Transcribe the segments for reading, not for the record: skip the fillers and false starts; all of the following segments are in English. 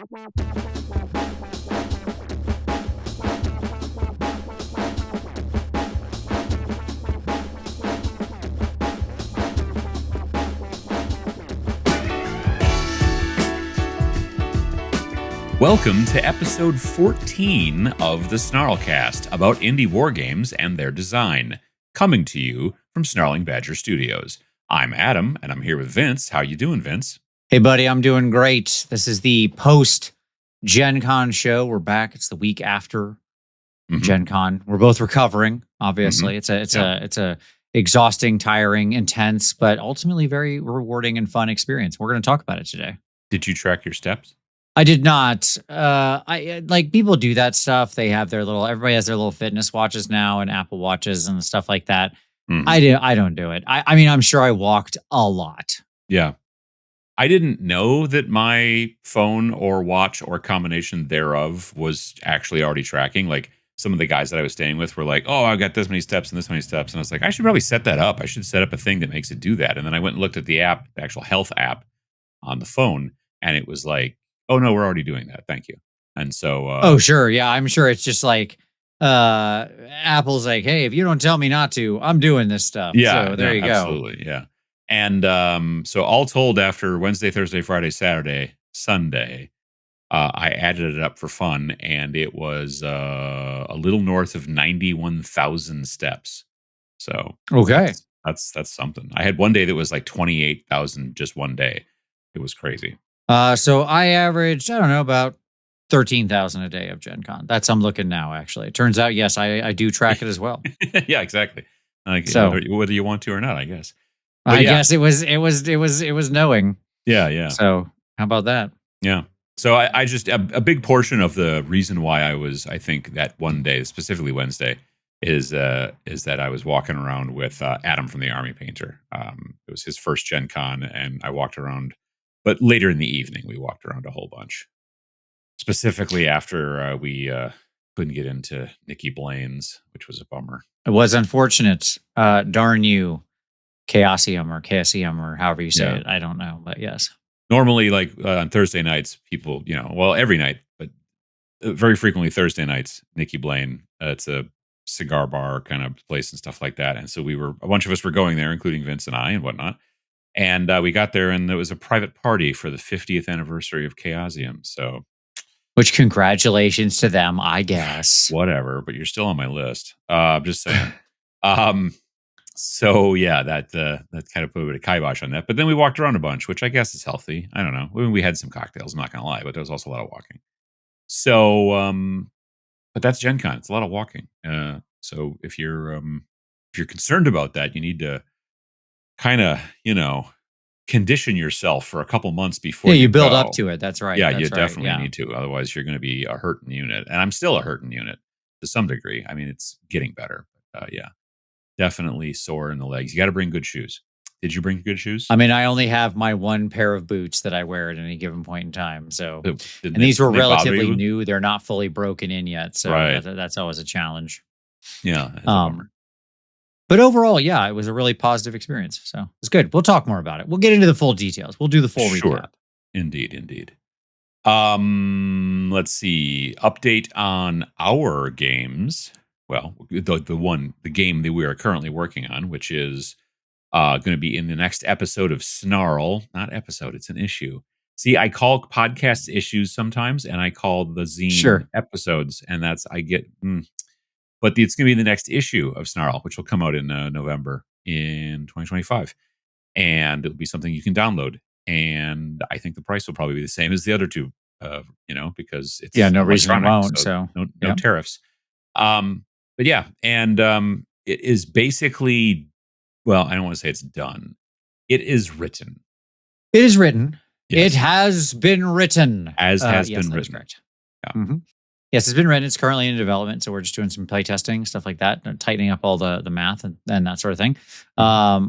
Welcome to episode 14 of the SNARLcast about indie wargames and their design, coming to you from Snarling Badger Studios. I'm Adam, and I'm here with Vince. How you doing, Vince? Hey, buddy, I'm doing great. This is the post-Gen Con show. We're back. It's the week after Gen Con. We're both recovering, obviously. It's a exhausting, tiring, intense, but ultimately very rewarding and fun experience. We're going to talk about it today. Did you track your steps? I did not. I like people do that stuff. They have their little. Everybody has their little fitness watches now and Apple Watches and stuff like that. I don't do it. I mean, I'm sure I walked a lot. Yeah. I didn't know that my phone or watch or combination thereof was actually already tracking. Like some of the guys that I was staying with were like, oh, I got this many steps and this many steps. And I was like, I should probably set that up. I should set up a thing that makes it do that. And then I went and looked at the app, the actual health app on the phone. And it was like, oh, no, we're already doing that. Thank you. And so. Oh, sure. Yeah, I'm sure it's just like Apple's like, hey, if you don't tell me not to, I'm doing this stuff. Yeah. So there you go. Absolutely. Yeah. And so all told, after Wednesday, Thursday, Friday, Saturday, Sunday, I added it up for fun, and it was a little north of 91,000 steps. So okay, that's something. I had one day that was like 28,000 just one day. It was crazy. So I averaged, I don't know, about 13,000 a day of Gen Con. That's I'm looking now. Actually, it turns out, yes, I do track it as well. Yeah, exactly. Like, so whether you want to or not, I guess. I guess it was knowing. Yeah. So how about that? Yeah. So I just a big portion of the reason why I think that one day, specifically Wednesday, is that I was walking around with Adam from the Army Painter. It was his first Gen Con, and I walked around. But later in the evening, we walked around a whole bunch. Specifically after we couldn't get into Nikki Blaine's, which was a bummer. It was unfortunate. Darn you. Chaosium or however you say it. I don't know, but yes. Normally, like on Thursday nights, people, every night, but very frequently Thursday nights, Nikki Blaine, it's a cigar bar kind of place and stuff like that. And so a bunch of us were going there, including Vince and I and whatnot. And we got there, and there was a private party for the 50th anniversary of Chaosium. So, which congratulations to them, I guess. Whatever, but you're still on my list. I'm just saying. So yeah, that kind of put a bit of kibosh on that. But then we walked around a bunch, which I guess is healthy. I don't know. We had some cocktails. I'm not gonna lie, but there was also a lot of walking. So, but that's Gen Con. It's a lot of walking. So if you're concerned about that, you need to kind of condition yourself for a couple months before. Yeah, you build up to it. That's right. Yeah, that's you right. definitely need to. Otherwise, you're going to be a hurting unit. And I'm still a hurting unit to some degree. I mean, it's getting better. But yeah. Definitely sore in the legs. You got to bring good shoes. Did you bring good shoes? I mean, I only have my one pair of boots that I wear at any given point in time. So, these were relatively new. They're not fully broken in yet. So that's always a challenge. Yeah. But overall, yeah, it was a really positive experience. So it's good. We'll talk more about it. We'll get into the full details. We'll do the full recap. Indeed. Let's see. Update on our games. Well, the game that we are currently working on, which is going to be in the next episode of Snarl. Not episode, it's an issue. See, I call podcasts issues sometimes, and I call the zine episodes, and that's But it's going to be the next issue of Snarl, which will come out in November in 2025, and it'll be something you can download. And I think the price will probably be the same as the other two, because it's no reason it won't. So no tariffs. But yeah, and it is basically, well, I don't want to say it's done. It is written. It is written. Yes. It has been written. Been written. Correct. Yeah. Mm-hmm. Yes, it's been written. It's currently in development, so we're just doing some play testing, stuff like that, tightening up all the math and that sort of thing.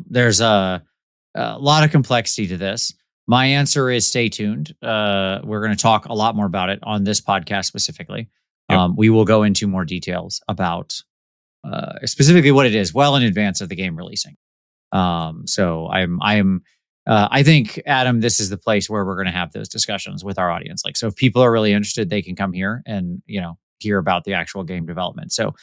There's a lot of complexity to this. My answer is stay tuned. We're going to talk a lot more about it on this podcast specifically. Yep. We will go into more details about specifically what it is well in advance of the game releasing. So I'm I think, Adam, this is the place where we're going to have those discussions with our audience. Like, so if people are really interested, they can come here and, hear about the actual game development. So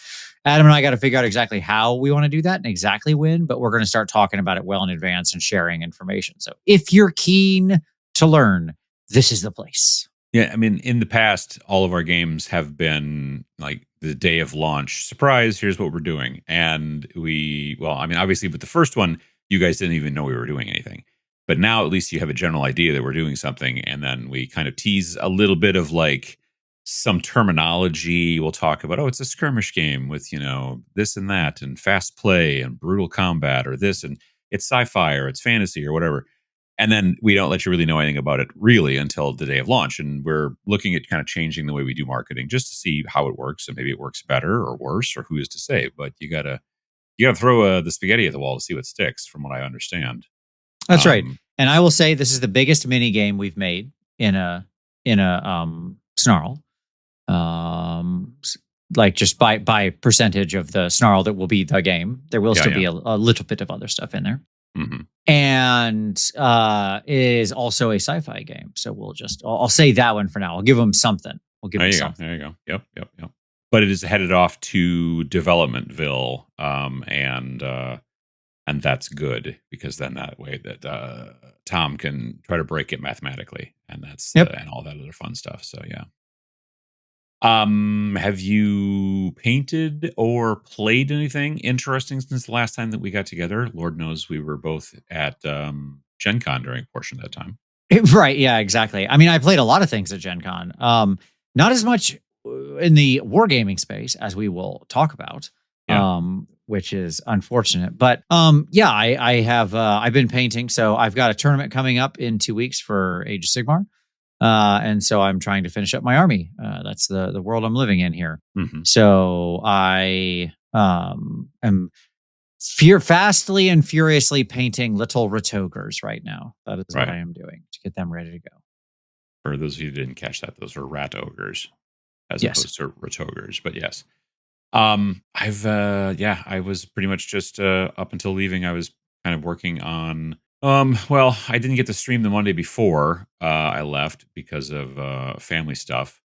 Adam and I got to figure out exactly how we want to do that and exactly when, but we're going to start talking about it well in advance and sharing information. So if you're keen to learn, this is the place. Yeah, I mean, in the past, all of our games have been like the day of launch. Surprise, here's what we're doing. And I mean, obviously, with the first one, you guys didn't even know we were doing anything. But now at least you have a general idea that we're doing something. And then we kind of tease a little bit of like some terminology. We'll talk about, oh, it's a skirmish game with, this and that and fast play and brutal combat or this and it's sci-fi or it's fantasy or whatever. And then we don't let you really know anything about it really until the day of launch. And we're looking at kind of changing the way we do marketing just to see how it works. And maybe it works better or worse, or who is to say. But you gotta throw the spaghetti at the wall to see what sticks, from what I understand. That's right. Um, And I will say this is the biggest mini game we've made in a snarl. Like just by percentage of the snarl that will be the game. There will yeah, still yeah. be a little bit of other stuff in there. hmm And is also a sci-fi game. So I'll say that one for now. I'll give them something. We'll give There them you go. something. There you go. Yep. But it is headed off to developmentville, and that's good because then that way that Tom can try to break it mathematically, and Yep. and all that other fun stuff. So yeah. Have you painted or played anything interesting since the last time that we got together? Lord knows we were both at Gen Con during a portion of that time. Right. Yeah, exactly. I mean, I played a lot of things at Gen Con. Not as much in the wargaming space as we will talk about. Yeah. Which is unfortunate. But yeah, I have I've been painting. So I've got a tournament coming up in 2 weeks for Age of Sigmar. And so I'm trying to finish up my army. That's the world I'm living in here. hmm So I am fastly and furiously painting little Ratogers right now. That is what Right. I am doing to get them ready to go. For those of you who didn't catch that, those are rat ogres as Yes. opposed to rotogers. But yes. I was pretty much just up until leaving, I was kind of working on well, I didn't get to stream the Monday before I left because of family stuff,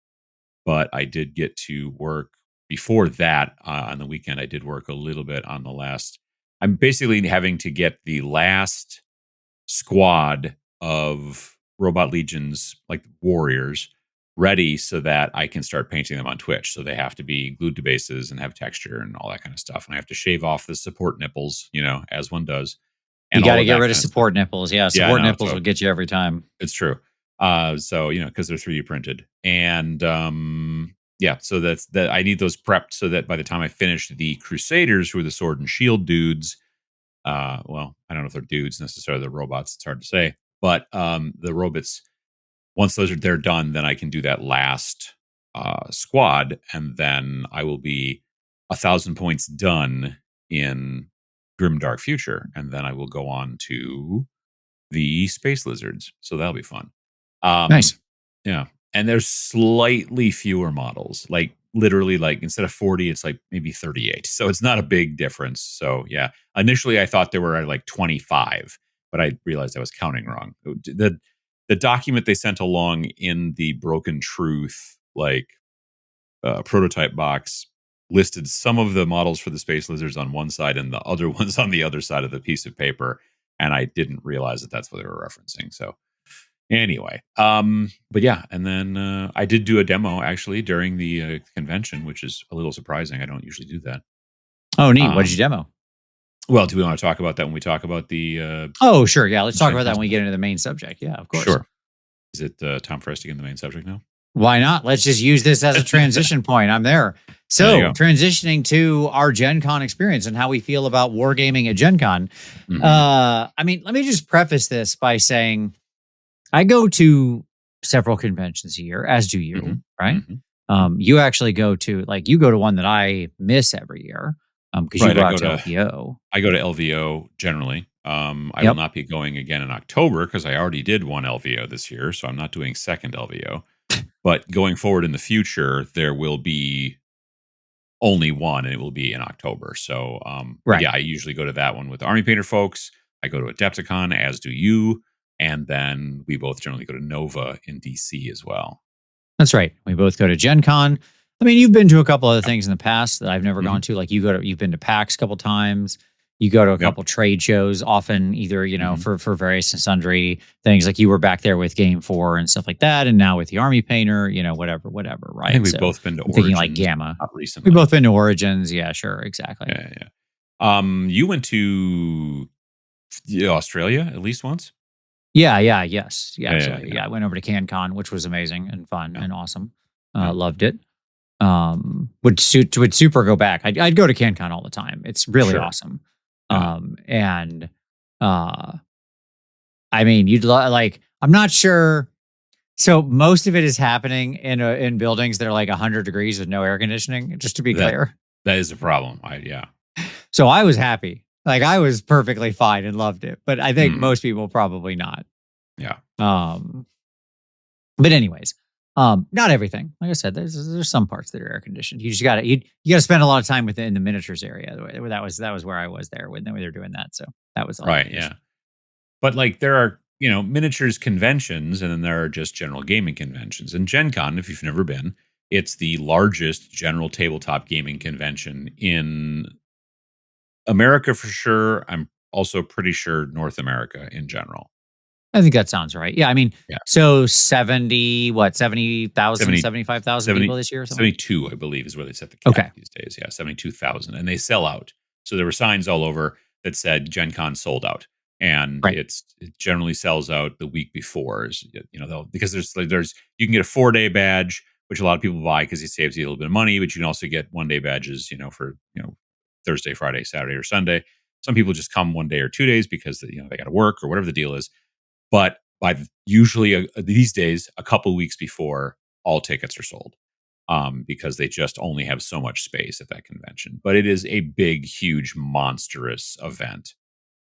but I did get to work before that on the weekend. I did work a little bit on the last. I'm basically having to get the last squad of robot legions, like warriors, ready so that I can start painting them on Twitch. So they have to be glued to bases and have texture and all that kind of stuff. And I have to shave off the support nipples, as one does, You and got all to of get that rid of kind of stuff. support nipples. Yeah, Yeah, support no, nipples will get you every time. it's true. So because they're 3D printed, and yeah, so that's that. I need those prepped so that by the time I finish the Crusaders, who are the sword and shield dudes, well, I don't know if they're dudes necessarily, they're robots. It's hard to say, but the robots, once they're done, then I can do that last squad, and then I will be 1,000 points done in Grim Dark Future, and then I will go on to the Space Lizards. So that'll be fun. Nice. Yeah. And there's slightly fewer models. Like literally like instead of 40, it's like maybe 38. So it's not a big difference. So yeah. Initially I thought there were like 25, but I realized I was counting wrong. The document they sent along in the Broken Truth prototype box listed some of the models for the Space Lizards on one side and the other ones on the other side of the piece of paper, and I didn't realize that that's what they were referencing. So anyway, but yeah, and then I did do a demo actually during the convention, which is a little surprising. I don't usually do that. Oh, neat. What did you Um, demo? well, do we want to talk about that when we talk about the Oh, sure. Yeah, let's talk Gen about that Con when we stuff? get into the main subject. Yeah, of course. Sure. Is it Tom Frestig in the main subject now? Why not? Let's just use this as a transition point. I'm there. There you So, go. transitioning to our Gen Con experience and how we feel about wargaming at Gen Con. Mhm. I mean, let me just preface this by saying I go to several conventions a year, as do you, Mhm. right? Mhm. You actually go to you go to one that I miss every year because you Right. go out to LPO. I go to LVO generally. I will Yep. not be going again in October because I already did one LVO this year, so I'm not doing second LVO. But going forward in the future, there will be only one, and it will be in October. So, but Right. yeah, I usually go to that one with the Army Painter folks. I go to Adepticon, as do you, and then we both generally go to Nova in DC as well. That's right. We both go to Gen Con. I mean, you've been to a couple other Yep. things in the past that I've never Mhm. gone to. Like you've been to PAX a couple times. You go to a Yep. couple trade shows, often either, Mhm. for various and sundry things. Like you were back there with Game 4 and stuff like that. And now with the Army Painter, whatever, I think right? we've So both been to I'm thinking like Origins, Gamma. not We've recently. both been to Origins. Yeah, sure. Exactly. Yeah, yeah. You went to Australia at least once? Yeah, yeah, yes. Yeah, Yeah, yeah, absolutely. yeah, Yeah, I went over to CanCon, which was amazing and fun yeah, and awesome. yeah, Loved it. Would super go back. I'd go to CanCon all the time. It's really sure. awesome. Yeah. And uh, I mean, like. I'm not sure. So most of it is happening in buildings that are like 100 degrees with no air conditioning. Just to be That clear. that is a problem. Yeah. So I was happy. Like I was perfectly fine and loved it. But I think Mhm. most people probably not. Yeah. Um, But anyways, not everything. Like I said, there's some parts that are air conditioned. You just you gotta spend a lot of time within the miniatures area. That was where I was there when they were doing that. So that was all Right, the issue. yeah. But, like, there are, miniatures conventions, and then there are just general gaming conventions. And Gen Con, if you've never been, it's the largest general tabletop gaming convention in America for sure. I'm also pretty sure North America in general. I think that sounds right. Yeah, I mean, Yeah. so 70,000, 70 75,000 people 70 this year or something. 72, I believe, is where they set the cap Okay, these days. Yeah, 72,000, and they sell out. So there were signs all over that said Gen Con sold out, and right. it generally sells out the week before. They'll, because there's you can get a 4-day badge, which a lot of people buy because it saves you a little bit of money, but you can also get 1-day badges, for Thursday, Friday, Saturday, or Sunday. Some people just come 1 day or 2 days because they got to work or whatever the deal is. But usually these days, a couple weeks before, all tickets are sold, because they just only have so much space at that convention. But it is a big, huge, monstrous event.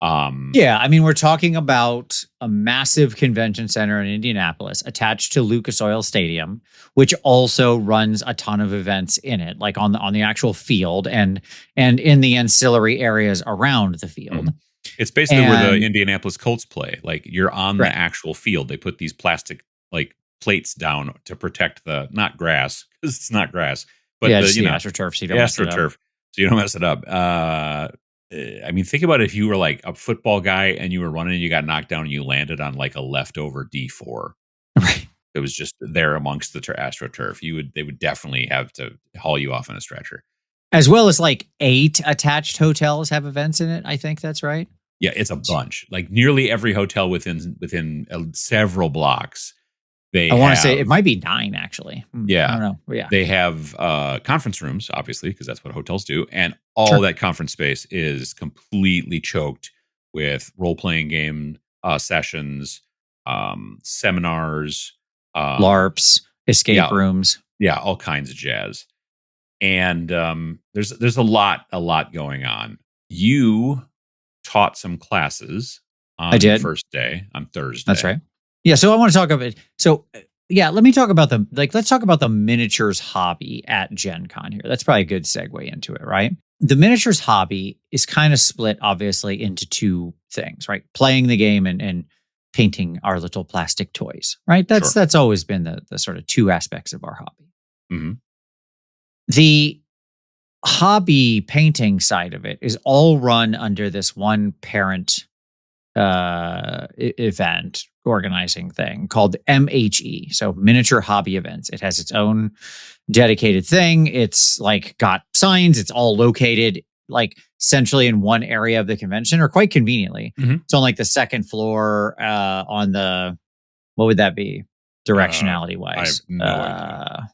Um, Yeah, I mean, we're talking about a massive convention center in Indianapolis attached to Lucas Oil Stadium, which also runs a ton of events in it, like on the actual field and in the ancillary areas around the field. mhm. It's basically where the And Indianapolis Colts play. Like, you're on the right, actual field. They put these plastic, like, plates down to protect the not grass, because it's not grass, but yeah, the just the AstroTurf, so you don't mess it up. AstroTurf, so you don't mess it up. I mean, think about if you were like a football guy and you were running and you got knocked down and you landed on like a leftover D4 Right. that was just there amongst the AstroTurf. They would definitely have to haul you off on a stretcher. As well as like 8 attached hotels have events in it. I think that's right. Yeah, it's a bunch. Like, nearly every hotel within several blocks, they I want to say have. it might be 9 actually. I Yeah. don't know. But yeah, They have, conference rooms, obviously, because that's what hotels do, and all sure. that conference space is completely choked with role-playing game, sessions, seminars, um LARPs, escape yeah, rooms. yeah, all kinds of jazz, and, there's a lot going on. You taught some classes I on your did. first day, on That's Thursday. right. Yeah, so I want to talk about yeah, let me talk about let's talk about the miniatures hobby at Gen Con here. That's probably a good segue into it, right? The miniatures hobby is kind of split obviously into two things, right? Playing the game and painting our little plastic toys, right? Sure. That's always been the sort of two aspects of our hobby. Mhm. The hobby painting side of it is all run under this one parent event organizing thing called MHE. So miniature hobby events. It has its own dedicated thing. It's like got signs. It's all located like centrally in one area of the convention, or quite conveniently. Mhm. It's on like the second floor on the what would that be Uh, directionality I have wise? no idea.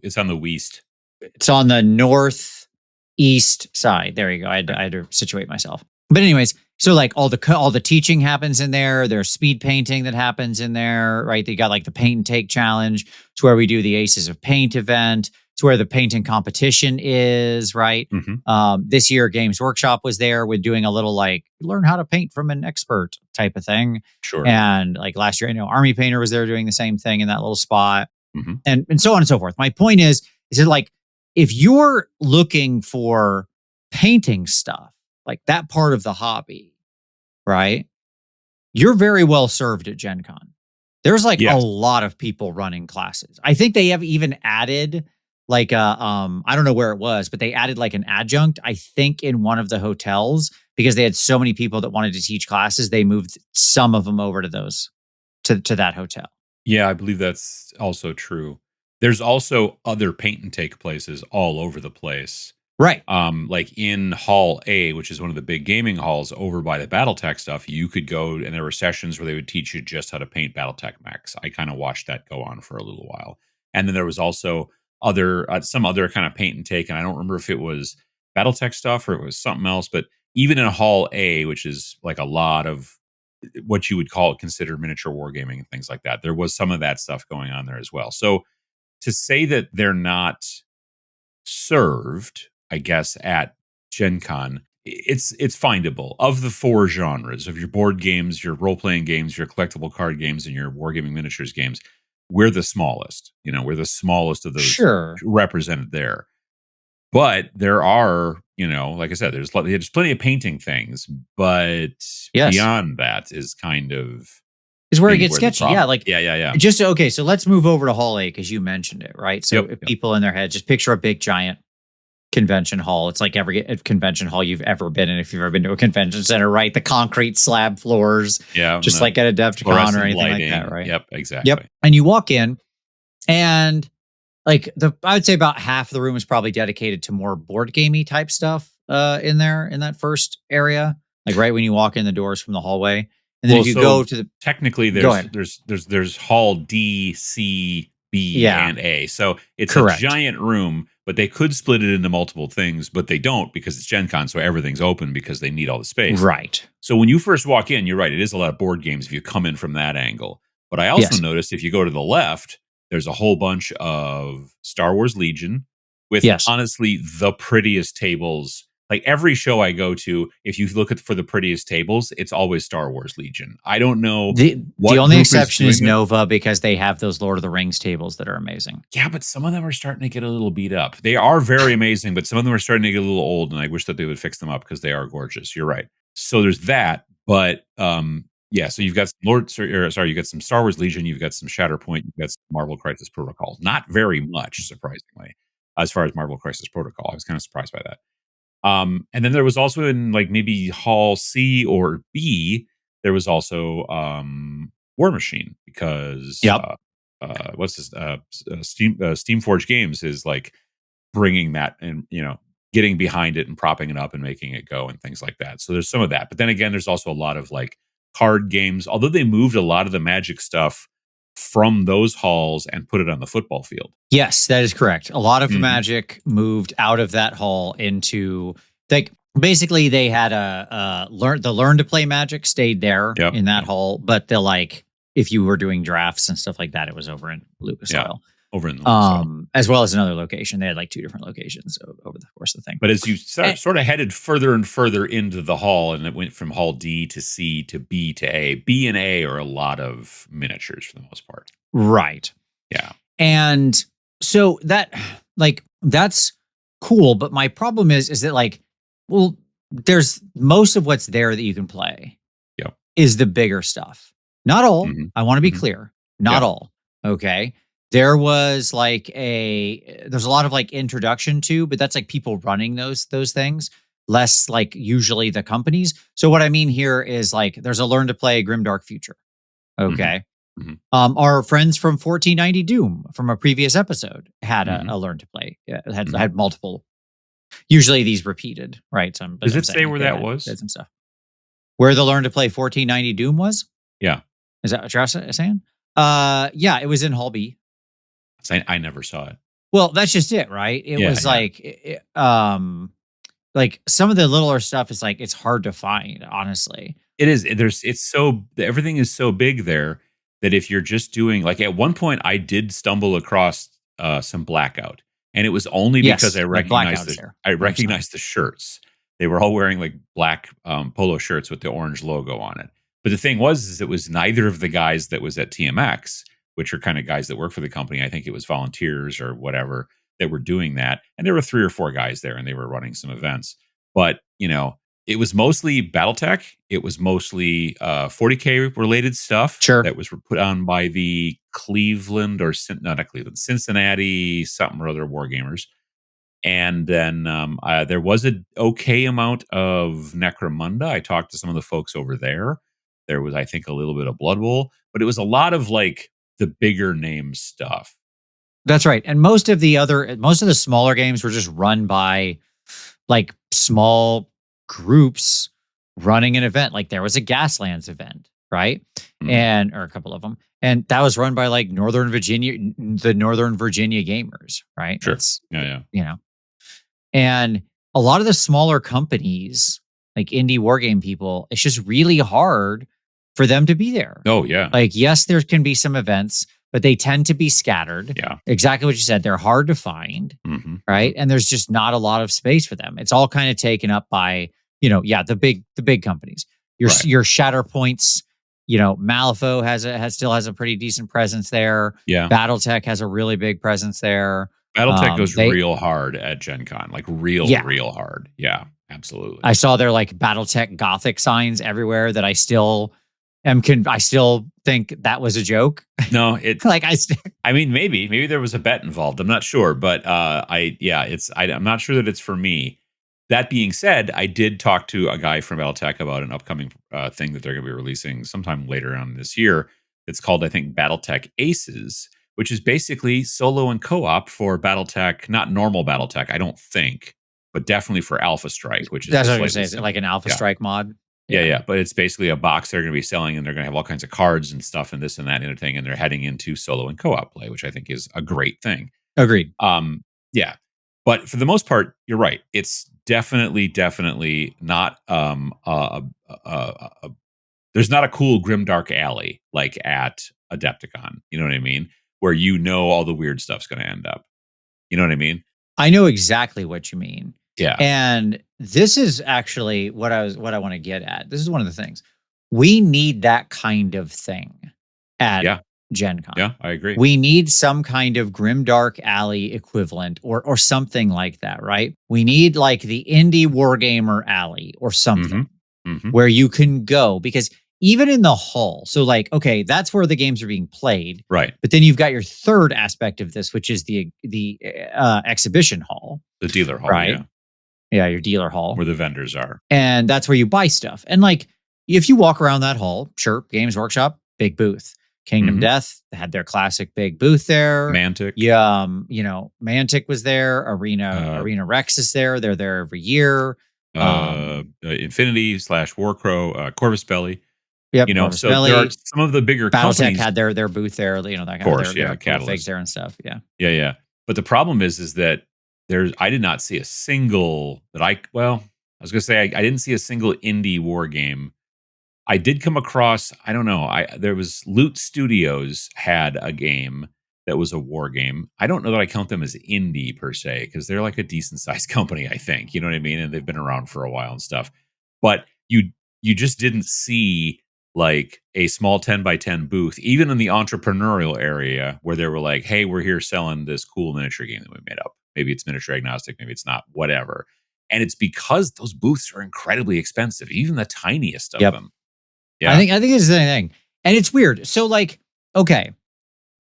It's on the West. It's on the northeast side. There you go. I had to situate myself. But anyways, so like all the teaching happens in there. There's speed painting that happens in there, right? They got like the paint and take challenge. It's where we do the Aces of Paint event. It's where the painting competition is, right? Mhm. This year, Games Workshop was there with doing a little like learn how to paint from an expert type of thing. Sure. And like last year, I know Army Painter was there doing the same thing in that little spot, Mhm. and so on and so forth. My point is it like if you're looking for painting stuff, like that part of the hobby, right? You're very well served at Gen Con. There's like a Yes. lot of people running classes. I think they have even added like a I don't know where it was, but they added like an adjunct, I think in one of the hotels because they had so many people that wanted to teach classes, they moved some of them over to those to that hotel. Yeah, I believe that's also true. There's also other paint and take places all over the place. Right. Like in Hall A, which is one of the big gaming halls over by the BattleTech stuff, you could go and there were sessions where they would teach you just how to paint BattleTech mechs. I kind of watched that go on for a little while. And then there was also some other kind of paint and take, and I don't remember if it was BattleTech stuff or it was something else, but even in Hall A, which is like a lot of what you would call consider miniature wargaming and things like that, there was some of that stuff going on there as well. So to say that they're not served, I guess, at Gen Con, it's findable. Of the four genres of your board games, your role playing games, your collectible card games, and your wargaming miniatures games, we're the smallest. We're the smallest of those Sure. represented there. But there are, like I said, there's plenty of painting things, but Yes. beyond that is kind of Is where it maybe gets where the sketchy. Yeah, problem. like Yeah. just okay, so let's move over to Hall A because you mentioned it, right? So Yep. if people in their head just picture a big giant convention hall. It's like every convention hall you've ever been in if you've ever been to a convention center, right? The concrete slab floors, Yeah. And just the like at a DevCon or fluorescent anything like lighting. that, right? Yep. Yep. Exactly. And you walk in and like I would say about half the room is probably dedicated to more board gamey type stuff in there in that first area. Like right when you walk in the doors from the hallway. And then Well, if you go so to the technically go there's ahead. there's hall D, C, B, Yeah, and A. So it's a correct. giant room, but they could split it into multiple things, but they don't because it's Gen Con, so everything's open because they need all the space. Right. So when you first walk in, you're right, it is a lot of board games if you come in from that angle. But I also Yes. noticed if you go to the left, there's a whole bunch of Star Wars Legion with Yes. honestly the prettiest tables. Like every show I go to, if you look for the prettiest tables, it's always Star Wars Legion. I don't know The what only group is exception is doing it. Nova because they have those Lord of the Rings tables that are amazing. Yeah, but some of them are starting to get a little beat up. They are very amazing, but some of them are starting to get a little old, and I wish that they would fix them up because they are gorgeous. You're right. So there's that, but yeah. So you've got some you got some Star Wars Legion, you've got some Shatterpoint, you've got some Marvel Crisis Protocol. Not very much, surprisingly, as far as Marvel Crisis Protocol. I was kind of surprised by that. And then there was also in like maybe Hall C or B, there was also War Machine because Yep. what's this Steamforge Games is like bringing that and getting behind it and propping it up and making it go and things like that. So there's some of that, but then again, there's also a lot of like card games. Although they moved a lot of the Magic stuff from those halls and put it on the football field. Yes, that is correct. A lot of Mhm. Magic moved out of that hall into like basically they had a learn to play Magic stayed there Yep. in that Yep. hall, but the like if you were doing drafts and stuff like that, it was over in Lucas Yeah. Oil. Over in the Lucas Oil. As well as another location. They had like two different locations over the course of the thing. But as you Eh, sort of headed further and further into the hall, and it went from Hall D to C to B to A. B and A are a lot of miniatures for the most part. right. Yeah. And so that like that's cool, but my problem is that like well there's most of what's there that you can play Yep. is the bigger stuff. Not all. Mhm. I want to be Mhm. clear. Not Yeah. all. Okay. There was like there's a lot of like introduction to, but that's like people running those things, less like usually the companies. So what I mean here is like there's a learn to play Grimdark Future. Mhm. Okay. Mhm. Our friends from 1490 Doom from a previous episode had Mhm. a learn to play. Had Mhm. had multiple. Usually these repeated, right? So but Does I'm it saying say like where they that had was? some stuff. Where the learn to play 1490 Doom was? Yeah. Is that what you're saying? Yeah, it was in Hall B. I never saw it. Well, that's just it, right? It Yeah. was Yeah. like some of the littler stuff is like it's hard to find, honestly. It is. It's so everything is so big there that if you're just doing like at one point I did stumble across some blackout, and it was only because Yes, like Blackout is there. I 100%. recognized the shirts. They were all wearing like black polo shirts with the orange logo on it. But the thing was, is it was neither of the guys that was at TMX, which are kind of guys that work for the company. I think it was volunteers or whatever that were doing that, and there were 3 or 4 guys there, and they were running some events. But It was mostly BattleTech. It was mostly 40K related stuff Sure. that was put on by the Cleveland or not Cleveland, Cincinnati something or other Wargamers. And then there was an okay amount of Necromunda. I talked to some of the folks over there. There was, I think, a little bit of Blood Bowl, but it was a lot of like the bigger name stuff. That's right. And most of the smaller games were just run by like small groups running an event. Like there was a Gaslands event, right? Mhm. Or a couple of them. And that was run by like the Northern Virginia gamers, right? Sure. That's, Yeah. you know, and a lot of the smaller companies, like indie wargame people, it's just really hard for them to be there. Oh, yeah. Like, yes, there can be some events, but they tend to be scattered. Yeah. Exactly what you said. They're hard to find, right? And there's just not a lot of space for them. It's all kind of taken up by, the big companies. Right. Your Shatterpoints, Malifaux still has a pretty decent presence there. Yeah. BattleTech has a really big presence there. BattleTech goes They real hard at Gen Con, like Yeah. real hard. Yeah, absolutely. I saw their like BattleTech Gothic signs everywhere that I still I still think that was a joke. No, it Like I mean, maybe there was a bet involved. I'm not sure, but I'm not sure that it's for me. That being said, I did talk to a guy from BattleTech about an upcoming thing that they're going to be releasing sometime later on this year. It's called, I think, BattleTech Aces, which is basically solo and co-op for BattleTech, not normal BattleTech, I don't think, but definitely for Alpha Strike, which is That's the what I was slightly gonna say. Is it like an Alpha yeah. Strike mod? Yeah. But it's basically a box they're going to be selling, and they're going to have all kinds of cards and stuff and this and that and everything. And they're heading into solo and co-op play, which I think is a great thing. Agreed. Yeah. But for the most part, you're right. It's definitely not there's not a cool grimdark alley like at Adepticon. You know what I mean? Where all the weird stuff's going to end up. You know what I mean? I know exactly what you mean. Yeah. And this is actually what I want to get at. This is one of the things. We need that kind of thing at Gen Con. Yeah, I agree. We need some kind of grimdark alley equivalent or something like that, right? We need like the indie wargamer alley or something where you can go, because even in the hall, so like, okay, that's where the games are being played. Right. But then you've got your third aspect of this, which is the exhibition hall. The dealer hall, right? yeah. Yeah, your dealer hall. Where the vendors are. And that's where you buy stuff. And like, if you walk around that hall, sure, Games Workshop, big booth. Kingdom Death had their classic big booth there. Mantic. Yeah, Mantic was there. Arena Rex is there. They're there every year. Infinity / Warcrow, Corvus Belly. Yep. So there are some of the bigger BattleTech companies had their booth there. That kind of course, their Catalyst figs there and stuff. Yeah. Yeah. But the problem is that I did not see a single I was going to say I didn't see a single indie war game. I did come across, I don't know, there was Loot Studios had a game that was a war game. I don't know that I count them as indie per se, because they're like a decent sized company, I think. You know what I mean? And they've been around for a while and stuff. But you just didn't see like a small 10x10 booth, even in the entrepreneurial area, where they were like, hey, we're here selling this cool miniature game that we made up. Maybe it's miniature agnostic, maybe it's not, whatever. And it's because those booths are incredibly expensive, even the tiniest of them. Yeah. I think it's the thing. And it's weird. So like, okay,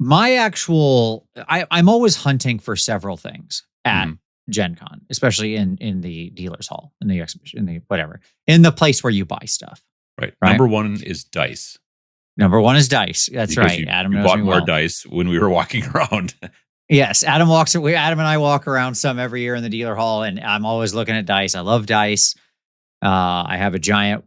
I'm always hunting for several things at Gen Con, especially in the dealer's hall, in the exhibition, in the place where you buy stuff. Right. Number one is dice. Number one is dice. That's because right. Adam knows bought me more well. Dice when we were walking around. Yes, Adam and I walk around some every year in the dealer hall, and I'm always looking at dice. I love dice. I have a giant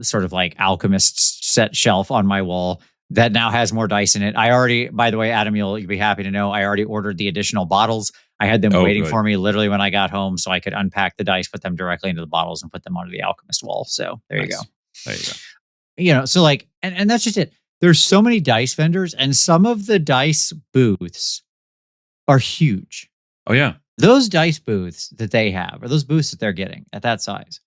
sort of like alchemist set shelf on my wall that now has more dice in it. By the way, Adam, you'll be happy to know, I already ordered the additional bottles. I had them waiting for me literally when I got home, so I could unpack the dice, put them directly into the bottles, and put them onto the alchemist wall. So there you go. There you go. So like, and that's just it. There's so many dice vendors, and some of the dice booths are huge. Oh yeah. Those dice booths that they have, or those booths that they're getting at that size,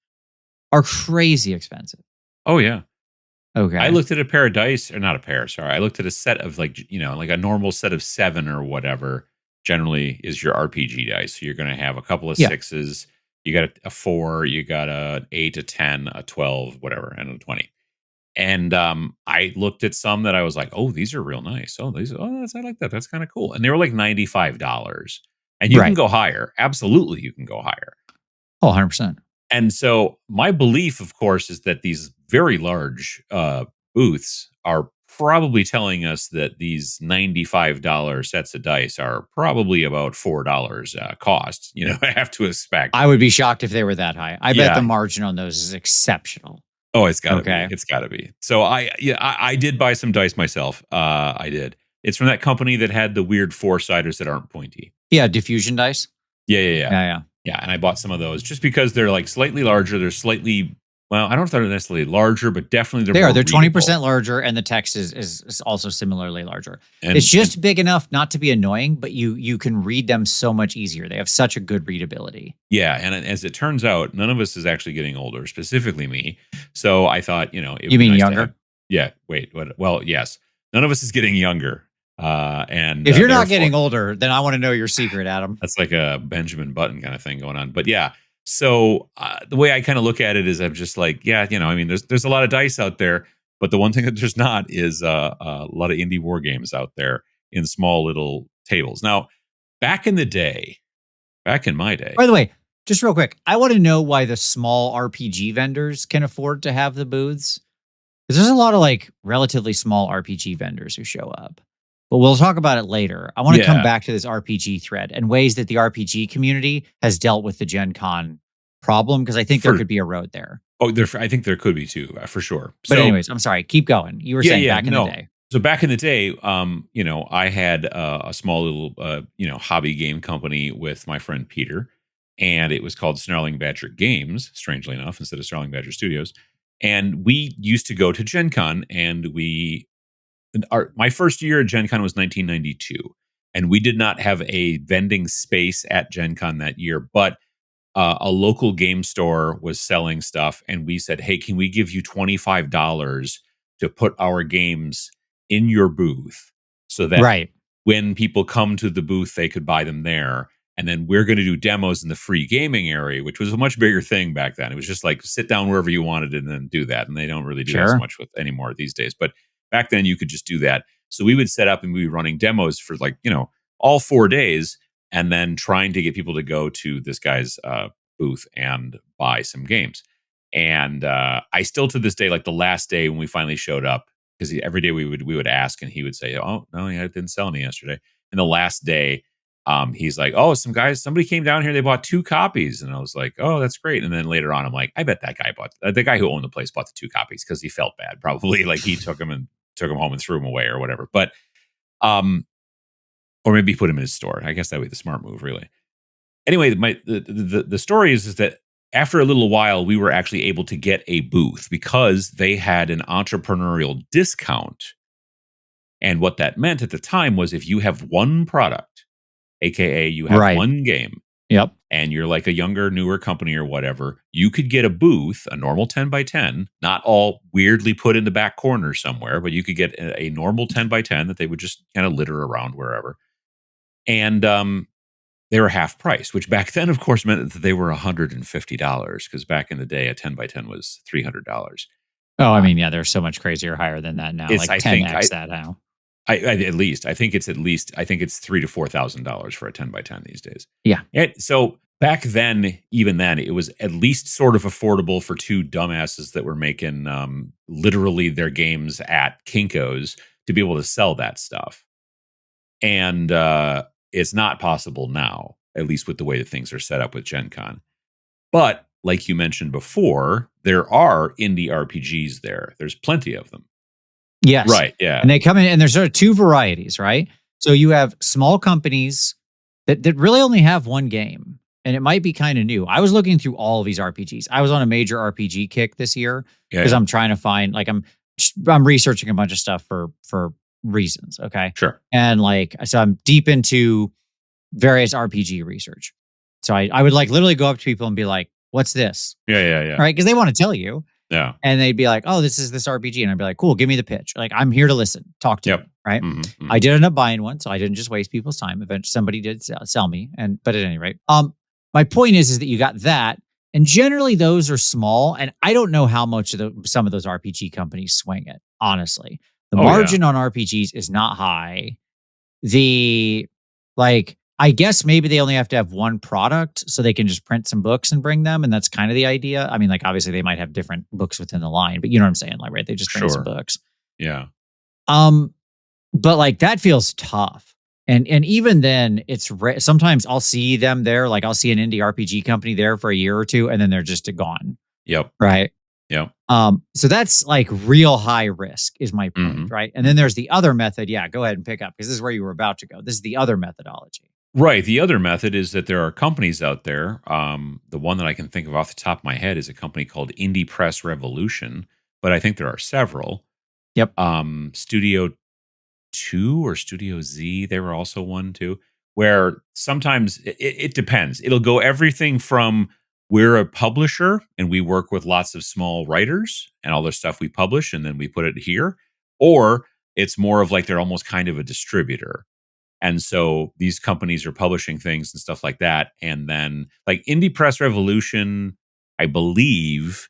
are crazy expensive. Oh yeah. Okay. I looked at a pair of dice, or not a pair, sorry. I looked at a set of like a normal set of 7 or whatever generally is your RPG dice. So you're going to have a couple of 6s, You got a 4, you got a 8, a 10, a 12, whatever, and a 20. And I looked at some that I was like, oh, these are real nice. Oh, I like that. That's kind of cool. And they were like $95. And you can Right. go higher. Absolutely, you can go higher. Oh, 100%. And so my belief, of course, is that these very large booths are probably telling us that these $95 sets of dice are probably about $4 cost. I have to expect. I would be shocked if they were that high. I bet the Yeah. margin on those is exceptional. Oh, it's gotta be. Okay. It's gotta be. So I did buy some dice myself. I did. It's from that company that had the weird four-siders that aren't pointy. Yeah, diffusion dice. Yeah, yeah, yeah. Yeah, yeah. Yeah, and I bought some of those just because they're, like, slightly larger. They're slightly well, I don't know if they're necessarily larger, but definitely they're They are. more They're readable. 20% larger, and the text is also similarly larger. It's And just big enough not to be annoying, but you can read them so much easier. They have such a good readability. yeah, and as it turns out, none of us is actually getting older, specifically me. So I thought, it You would be mean nice to have. younger? Yeah, wait, what? Well, yes. None of us is getting younger. And If you're not therefore getting older, then I want to know your secret, Adam. that's like a Benjamin Button kind of thing going on. But yeah, so the way I kind of look at it is I'm just like, yeah, I mean, there's a lot of dice out there, but the one thing that there's not is a lot of indie war games out there in small little tables. Now, back in the day, back in my day, By the way, just real quick, I want to know why the small RPG vendors can afford to have the booths. Because there's a lot of like relatively small RPG vendors who show up. But we'll talk about it later. I want to come yeah, back to this RPG thread and ways that the RPG community has dealt with the Gen Con problem, because I think there for could be a road there. I think there could be too, for sure. But So anyways, I'm sorry. Keep going. You were yeah, saying yeah, back in the no. day. So back in the day, I had a small little, hobby game company with my friend Peter, and it was called Snarling Badger Games, strangely enough, instead of Snarling Badger Studios. And we used to go to Gen Con, and my first year at Gen Con was 1992, and we did not have a vending space at Gen Con that year, but a local game store was selling stuff, and we said, "Hey, can we give you $25 to put our games in your booth so that Right. when people come to the booth, they could buy them there? And then we're going to do demos in the free gaming area, which was a much bigger thing back then. It was just like sit down wherever you wanted and then do that. And they don't really do that so Sure. much with anymore these days. But back then, you could just do that. So we would set up and we'd be running demos for like all 4 days, and then trying to get people to go to this guy's booth and buy some games. And I still to this day, like the last day when we finally showed up, because every day we would ask, and he would say, "Oh no, yeah, I didn't sell any yesterday." And the last day, he's like, "Oh, somebody came down here. They bought 2 copies," and I was like, "Oh, that's great." And then later on, I'm like, "I bet that guy bought the guy who owned the place bought the 2 copies because he felt bad, probably like he took them home and threw them away or whatever." But um, or maybe he put them in his store. I guess that would be the smart move, really. Anyway, the story is that after a little while, we were actually able to get a booth because they had an entrepreneurial discount. And what that meant at the time was if you have one product, aka you have Right. one game, Yep. and you're like a younger, newer company or whatever, you could get a booth, a normal 10 by 10, not all weirdly put in the back corner somewhere, but you could get a normal 10 by 10 that they would just kind of litter around wherever. And they were half price, which back then, of course, meant that they were $150 because back in the day, a 10 by 10 was $300. Oh, I Uh, mean, yeah, there's so much crazier higher than that now, it's like I think 10x that now. I think it's $3,000 to $4,000 for a 10 by 10 these days. Yeah. So back then, even then, it was at least sort of affordable for two dumbasses that were making literally their games at Kinko's to be able to sell that stuff. And it's not possible now, at least with the way that things are set up with Gen Con. But like you mentioned before, there are indie RPGs there. There's plenty of them. Yes. Right. Yeah. And they come in, and there's sort of two varieties, right? So you have small companies that really only have one game, and it might be kind of new. I was looking through all of these RPGs. I was on a major RPG kick this year Yeah. because Yeah. I'm trying to find I'm researching a bunch of stuff for reasons, okay? Sure. And so I'm deep into various RPG research. So I would like literally go up to people and be like, "What's this?" Yeah. Yeah. Yeah. Right? Because they want to tell you. Yeah. And they'd be like, "Oh, this is this RPG." And I'd be like, "Cool, give me the pitch. Like, I'm here to listen. Talk to Yep. me." Right. Mm-hmm. I did end up buying one, so I didn't just waste people's time. Eventually somebody did sell me. But at any rate, my point is that you got that, and generally those are small, and I don't know how much of some of those RPG companies swing it, honestly. The Oh, yeah. margin on RPGs is not high. The like, I guess maybe they only have to have one product so they can just print some books and bring them, and that's kind of the idea. I mean, like, obviously they might have different books within the line, but you know what I'm saying? Like, right, they just bring some Sure. books. Yeah. Um, but like that feels tough. And even then, sometimes I'll see them there. Like I'll see an indie RPG company there for a year or two, and then they're just gone. Yep. Right. Yep. So that's like real high risk, is my point, Mhm. right? And then Mhm. there's the other method. Yeah, go ahead and pick up because this is where you were about to go. This is the other methodology. Right. The other method is that there are companies out there. The one that I can think of off the top of my head is a company called Indie Press Revolution, but I think there are several. Yep. Studio 2 or Studio Z, they were also one too, where sometimes it depends. It'll go everything from we're a publisher and we work with lots of small writers and all their stuff we publish and then we put it here, or it's more of like they're almost kind of a distributor. And so these companies are publishing things and stuff like that. And then like Indie Press Revolution, I believe,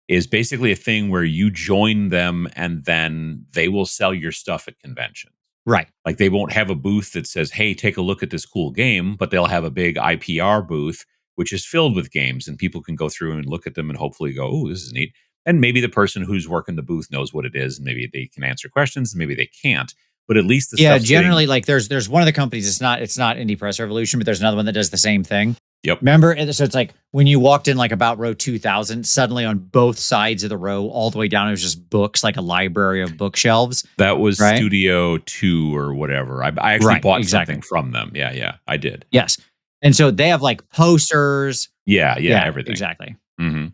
is basically a thing where you join them and then they will sell your stuff at conventions. Right. Like they won't have a booth that says, "Hey, take a look at this cool game," but they'll have a big IPR booth which is filled with games and people can go through and look at them and hopefully go, "Oh, this is neat." And maybe the person who's working the booth knows what it is and maybe they can answer questions and maybe they can't. But at least the Yeah, stuff's getting generally, like there's one of the companies. It's not Indie Press Revolution, but there's another one that does the same thing. Yep. Remember, so it's like when you walked in like about row 2000, suddenly on both sides of the row, all the way down, it was just books, like a library of bookshelves. That was Right. Studio 2 or whatever. I actually Right. bought something Exactly. from them. Yeah, yeah, I did. Yes. And so they have like posters. Yeah, yeah, Yeah. everything. Exactly. Mhm.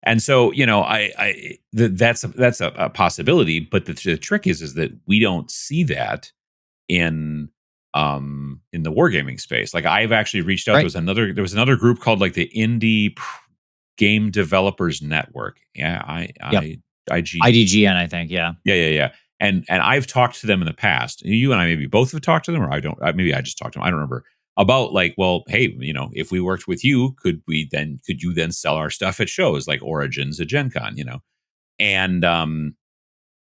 And so, that's a possibility, but the trick is that we don't see that in in the wargaming space. Like I've actually reached out. Right. There was another group called like the Game Developers Network. Yeah, Yep. IG. IDGN, I think. Yeah. Yeah, yeah, yeah. And I've talked to them in the past. You and I maybe both have talked to them, or maybe I just talked to them. I don't remember about like, well, hey, if we worked with you, could you then sell our stuff at shows like Origins at Gen Con, And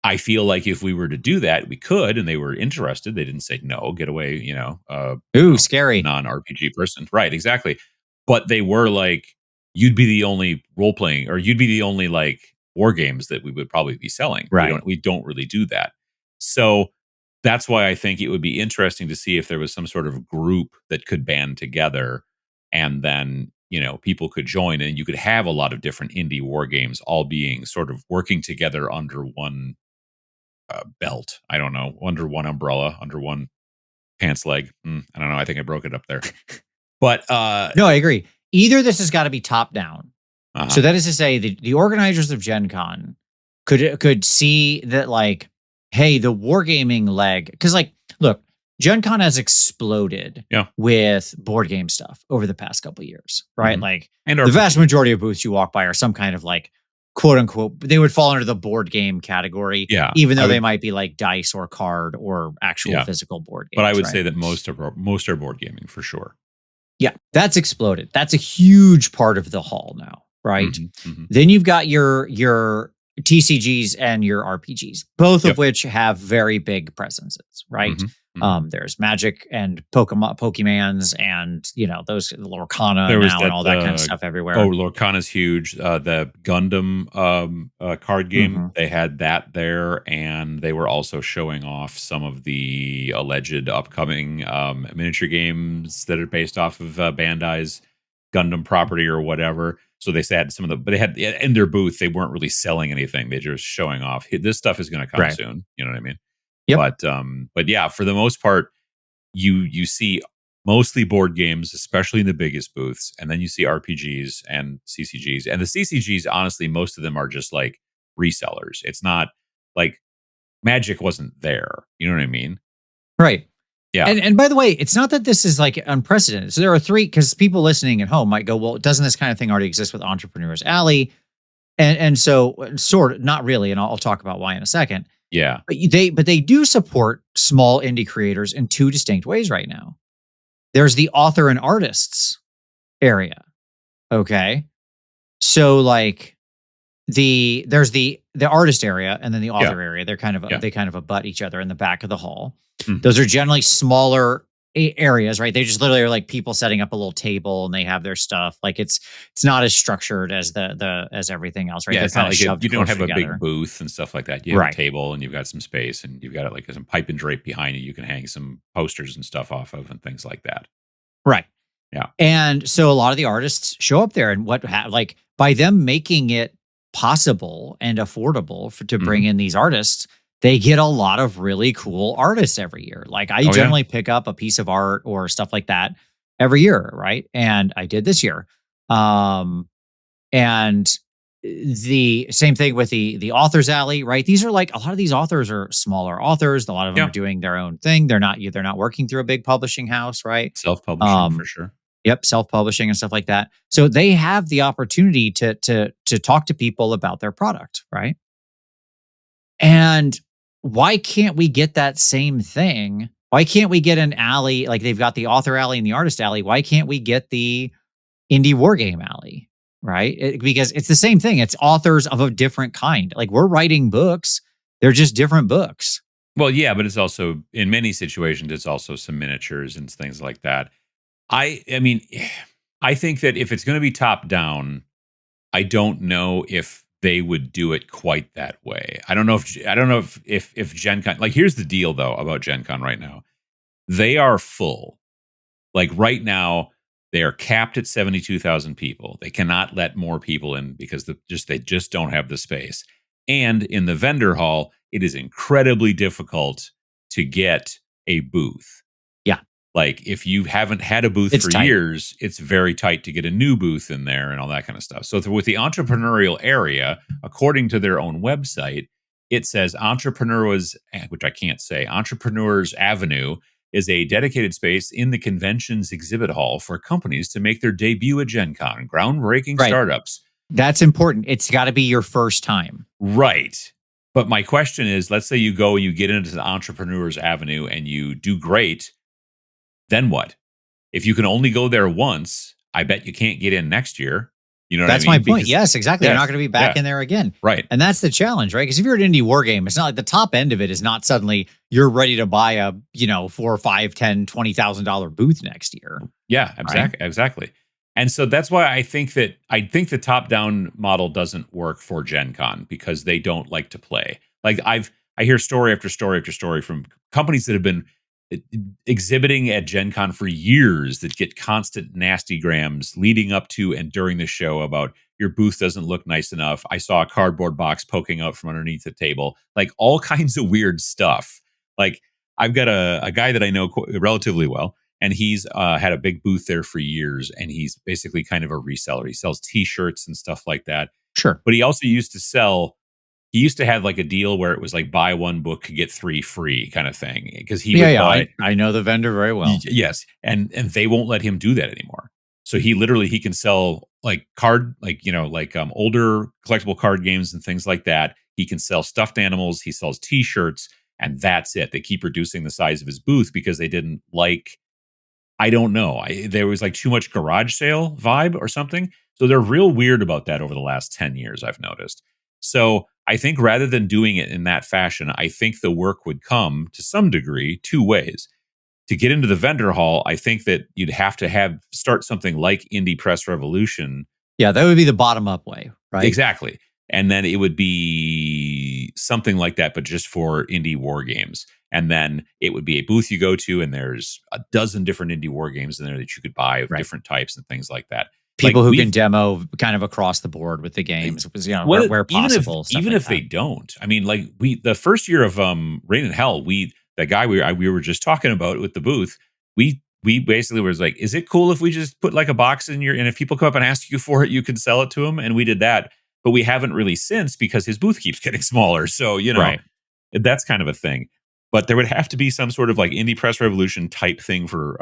I feel like if we were to do that, we could, and they were interested. They didn't say no, get away, Ooh, scary. non RPG person, right? Exactly. But they were like, you'd be the only role playing, or you'd be the only like war games that we would probably be selling. Right. We don't really do that. So that's why I think it would be interesting to see if there was some sort of group that could band together, and then people could join, and you could have a lot of different indie war games all being sort of working together under one belt. I don't know, under one umbrella, under one pants leg. I don't know. I think I broke it up there. But No, I agree. Either this has got to be top down. uh-huh. So that is to say, the organizers of Gen Con could see that, like, hey, the wargaming leg, because like, look, Gen Con has exploded Yeah. with board game stuff over the past couple of years, right? Mhm. Like, And the RPG. vast majority of booths you walk by are some kind of like quote unquote, they would fall under the board game category, Yeah, even though I they would, might be like dice or card or actual yeah, physical board but I games, would right? say that most are board gaming for sure. Yeah, that's exploded. That's a huge part of the hall now, right? Mhm, mhm. Then you've got your TCGs and your RPGs, both Yep. of which have very big presences, right? Mhm, mhm. There's Magic and Pokemans, and those Lorcana There was now and that. all that kind of stuff Oh, everywhere. Lorcana's huge. The Gundam card game. Hmm. They had that there, and they were also showing off some of the alleged upcoming miniature games that are based off of Bandai's Gundam property or whatever. So they said but they had in their booth. They weren't really selling anything. They just showing off. "Hey, this stuff is going to come Right. soon." You know what I mean? Yep. But yeah, for the most part, you see mostly board games, especially in the biggest booths, and then you see RPGs and CCGs. And the CCGs, honestly, most of them are just like resellers. It's not like Magic wasn't there. You know what I mean? Right. Yeah. And by the way, it's not that this is like unprecedented. So there are three, because people listening at home might go, well, doesn't this kind of thing already exist with Entrepreneurs Alley? And so sort of, not really, and I'll talk about why in a second. Yeah. But they do support small indie creators in two distinct ways right now. There's the author and artists area. Okay. So like there's the artist area and then the Yeah. author area. They're kind of Yeah. they kind of abut each other in the back of the hall. Mhm. Those are generally smaller areas, right? They just literally are like people setting up a little table and they have their stuff. Like it's not as structured as the as everything else, right? Yeah, They're it's not kind of like shoved you don't closer have a big together. booth and stuff like that. You have a Right. table and you've got some space and you've got like some pipe and drape behind you. You can hang some posters and stuff off of and things like that. Right. Yeah. And so a lot of the artists show up there and like by them making it possible and affordable to bring Mhm. in these artists, they get a lot of really cool artists every year. Like I Oh, yeah. generally pick up a piece of art or stuff like that every year, right? And I did this year. And the same thing with the authors alley, right? These are like a lot of these authors are smaller authors. A lot of them are Yeah. doing their own thing. They're not working through a big publishing house, right? Self-publishing for Um, sure. Yep, self-publishing and stuff like that. So they have the opportunity to talk to people about their product, right? And why can't we get that same thing? Why can't we get an alley like they've got the author alley and the artist alley? Why can't we get the indie war game alley? Right? Because it's the same thing. It's authors of a different kind. Like we're writing books, they're just different books. Well, yeah, but it's also in many situations, it's also some miniatures and things like that. I mean, I think that if it's gonna be top down, I don't know if they would do it quite that way. I don't know if Gen Con, like, here's the deal though about Gen Con right now. They are full. Like right now, they are capped at 72,000 people. They cannot let more people in because they just don't have the space. And in the vendor hall, it is incredibly difficult to get a booth. Yeah, Like if you haven't had a booth it's for tight. years, it's very tight to get a new booth in there and all that kind of stuff. So with the entrepreneurial area, according to their own website, it says entrepreneurs, which I can't say, Entrepreneurs Avenue is a dedicated space in the convention's exhibit hall for companies to make their debut at Gen Con, groundbreaking Right. startups. That's important. It's got to be your first time. Right. But my question is, let's say you go and you get into the Entrepreneurs Avenue and you do great, then what? If you can only go there once, I bet you can't get in next year. You know what I That's my mean? point. Because Yes, exactly. They're yeah, not going to be back yeah, in there again. right. And that's the challenge, right? Because if you're an indie war game, it's not like the top end of it is not suddenly you're ready to buy a, four or five, $10,000, $20,000 booth next year. Yeah, Right. exactly. And so that's why I think the top down model doesn't work for Gen Con because they don't like to play. Like I hear story after story after story from companies that have been e- exhibiting at Gen Con for years that get constant nasty grams leading up to and during the show about your booth doesn't look nice enough. I saw a cardboard box poking out from underneath the table, like all kinds of weird stuff. Like I've got a guy that I know relatively well, and he's had a big booth there for years, and he's basically kind of a reseller. He sells T-shirts and stuff like that, Sure. but he also used to sell. He used to have like a deal where it was like buy one book get three free kind of thing because he Yeah, would yeah. buy. I know the vendor very well. Yes, and they won't let him do that anymore. So he can sell like older collectible card games and things like that. He can sell stuffed animals. He sells T-shirts, and that's it. They keep reducing the size of his booth because they didn't like. I don't know. There was like too much garage sale vibe or something. So they're real weird about that over the last 10 years, I've noticed. So I think rather than doing it in that fashion, I think the work would come to some degree two ways. To get into the vendor hall, I think that you'd have to start something like Indie Press Revolution. Yeah, that would be the bottom up way, right? Exactly. And then it would be something like that, but just for indie war games. And then it would be a booth you go to, and there's a dozen different indie war games in there that you could buy of Right. different types and things like that. Like People who can we've demo kind of across the board with the games, what where possible, stuff even like if that. they don't, I mean, like the first year of Rain and Hell, the guy we were just talking about with the booth, we basically was like, is it cool if we just put like a box in and if people come up and ask you for it, you can sell it to them, and we did that. But we haven't really since because his booth keeps getting smaller. So Right. that's kind of a thing. But there would have to be some sort of like Indie Press Revolution type thing for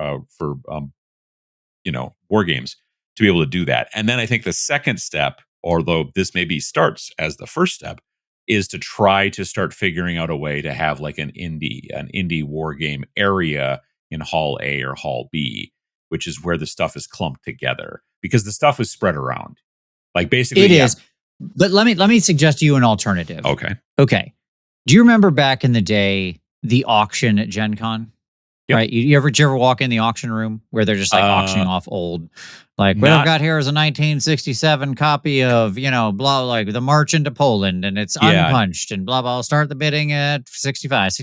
war games to be able to do that. And then I think the second step, although this maybe starts as the first step, is to try to start figuring out a way to have like an indie war game area in Hall A or Hall B, which is where the stuff is clumped together. because the stuff is spread around. Like basically, It is. But let me suggest to you an alternative. Okay. Okay. Do you remember back in the day the auction at Gen Con? Yep. Right? Did you ever walk in the auction room where they're just like auctioning off old, like what I've got here is a 1967 copy of, blah, like The March into Poland, and it's unpunched and blah, blah. I'll start the bidding at 65.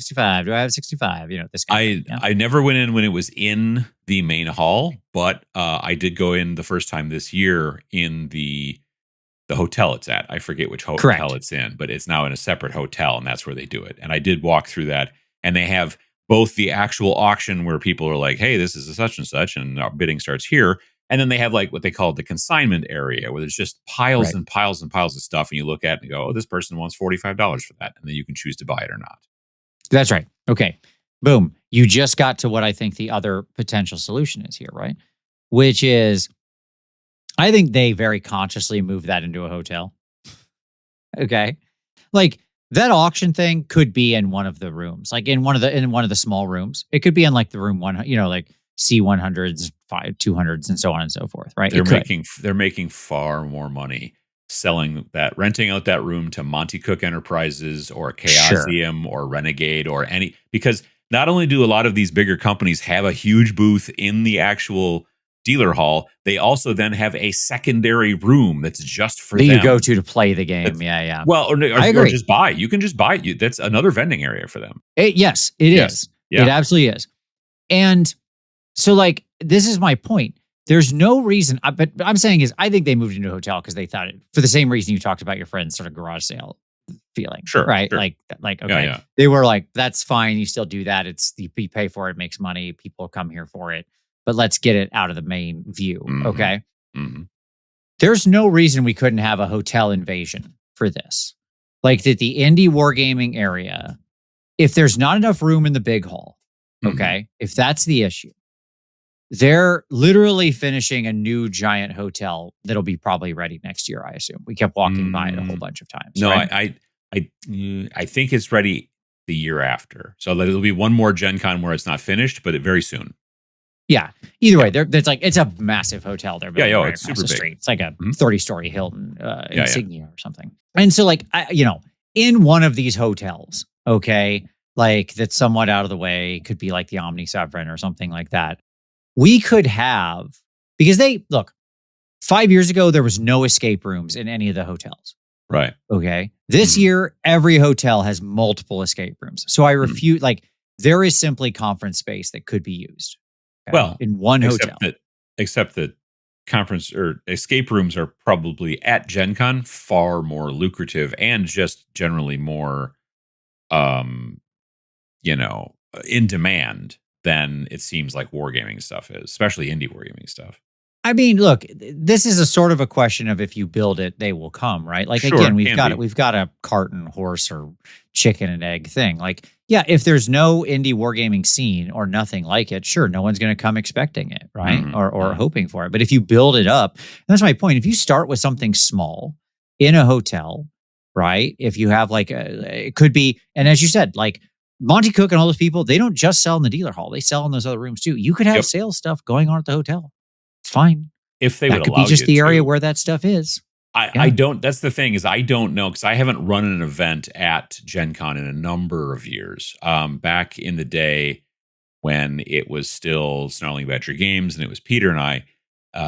Do I have 65? This kind of thing. Yeah? I never went in when it was in the main hall, but I did go in the first time this year in the hotel it's at. I forget which hotel it's in, but it's now in a separate hotel, and that's where they do it. And I did walk through that, and they have both the actual auction where people are like, hey, this is a such and such, and our bidding starts here. And then they have like what they call the consignment area, where there's just piles and piles and piles of stuff. And you look at it and go, oh, this person wants $45 for that. And then you can choose to buy it or not. That's right. Okay. Boom. You just got to what I think the other potential solution is here, right? Which is, I think they very consciously moved that into a hotel. Okay. Like, that auction thing could be in one of the rooms, like in one of the small rooms. It could be in like the room one, like C100s, 200s, and so on and so forth. Right? They're making far more money selling that, renting out that room to Monty Cook Enterprises or Chaosium or Renegade or because not only do a lot of these bigger companies have a huge booth in the actual dealer hall, they also then have a secondary room that's just for them. You go to play the game. Yeah. Well, or just buy. You can just buy. That's another vending area for them. Yes, it is. Yeah. It absolutely is. And so, like, this is my point. There's no reason, but I'm saying is I think they moved into a hotel because they thought it, for the same reason you talked about your friend's sort of garage sale feeling. Sure. Right? Sure. Like, okay. Yeah. They were like, that's fine. You still do that. You pay for it, makes money. People come here for it. But let's get it out of the main view, okay? Mm-hmm. There's no reason we couldn't have a hotel invasion for this. Like that the indie wargaming area, if there's not enough room in the big hall, okay, if that's the issue, they're literally finishing a new giant hotel that'll be probably ready next year, I assume. We kept walking by it a whole bunch of times. No, right? I think it's ready the year after. So there'll be one more Gen Con where it's not finished, but very soon. Yeah. Either way, it's a massive hotel. They're building it's super big. Street. It's like a 30-story Hilton insignia or something. And so, like, in one of these hotels, okay, like that's somewhat out of the way, could be like the Omni Sovereign or something like that. We could have, because 5 years ago there was no escape rooms in any of the hotels. Right. Okay. This year, every hotel has multiple escape rooms. So I refute. Like, there is simply conference space that could be used. Well, in one hotel. Except that conference or escape rooms are probably at Gen Con far more lucrative and just generally more, in demand than it seems like wargaming stuff is, especially indie wargaming stuff. I mean, look, this is a sort of a question of if you build it, they will come, right? Like, again, we've got a cart and horse or chicken and egg thing. Like, yeah, if there's no indie wargaming scene or nothing like it, sure, no one's going to come expecting it, right? Or hoping for it. But if you build it up, and that's my point. If you start with something small in a hotel, right? If you have like it could be, and as you said, like Monty Cook and all those people, they don't just sell in the dealer hall; they sell in those other rooms too. You could have sales stuff going on at the hotel. It's fine. If they that would could allow be just you the area to. where that stuff is. I don't. That's the thing is I don't know because I haven't run an event at Gen Con in a number of years. Back in the day when it was still Snarling Badger Games and it was Peter and I,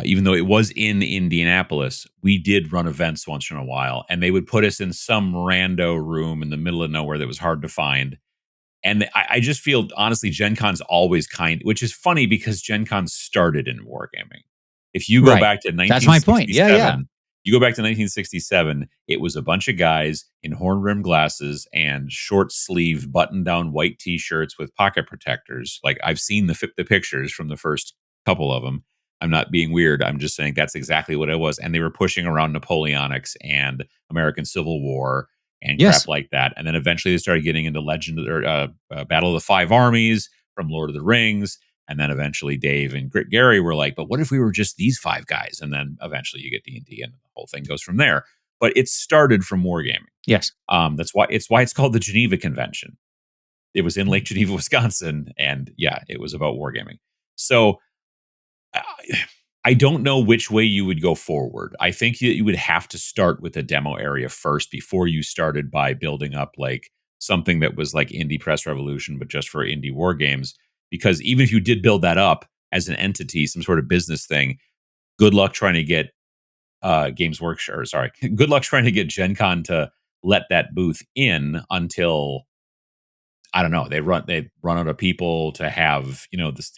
even though it was in Indianapolis, we did run events once in a while, and they would put us in some rando room in the middle of nowhere that was hard to find. And I just feel honestly, Gen Con's always which is funny because Gen Con started in wargaming. If you go back to 1967, that's my point. Yeah. You go back to 1967, it was a bunch of guys in horn-rimmed glasses and short-sleeve button-down white T-shirts with pocket protectors. Like, I've seen the pictures from the first couple of them. I'm not being weird. I'm just saying that's exactly what it was. And they were pushing around Napoleonics and American Civil War and crap like that. And then eventually they started getting into Legend or Battle of the Five Armies from Lord of the Rings. And then eventually Dave and Gary were like, but what if we were just these five guys? And then eventually you get D&D and the whole thing goes from there. But it started from wargaming. Yes. That's why it's called the Geneva Convention. It was in Lake Geneva, Wisconsin. And yeah, it was about wargaming. So I don't know which way you would go forward. I think you would have to start with a demo area first before you started by building up like something that was like Indie Press Revolution, but just for indie war games. Because even if you did build that up as an entity, some sort of business thing, good luck trying to get Games Workshop. Or sorry, good luck trying to get Gen Con to let that booth in until I don't know. They run out of people to have, this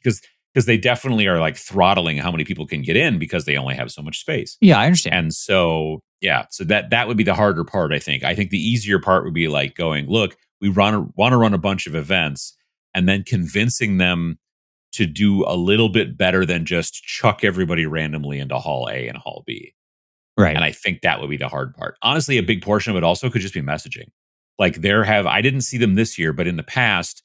because they definitely are like throttling how many people can get in because they only have so much space. Yeah, I understand. And so yeah, so that would be the harder part, I think. I think the easier part would be like going, look, we want to run a bunch of events and then convincing them to do a little bit better than just chuck everybody randomly into Hall A and Hall B. Right. And I think that would be the hard part. Honestly, a big portion of it also could just be messaging. Like I didn't see them this year, but in the past,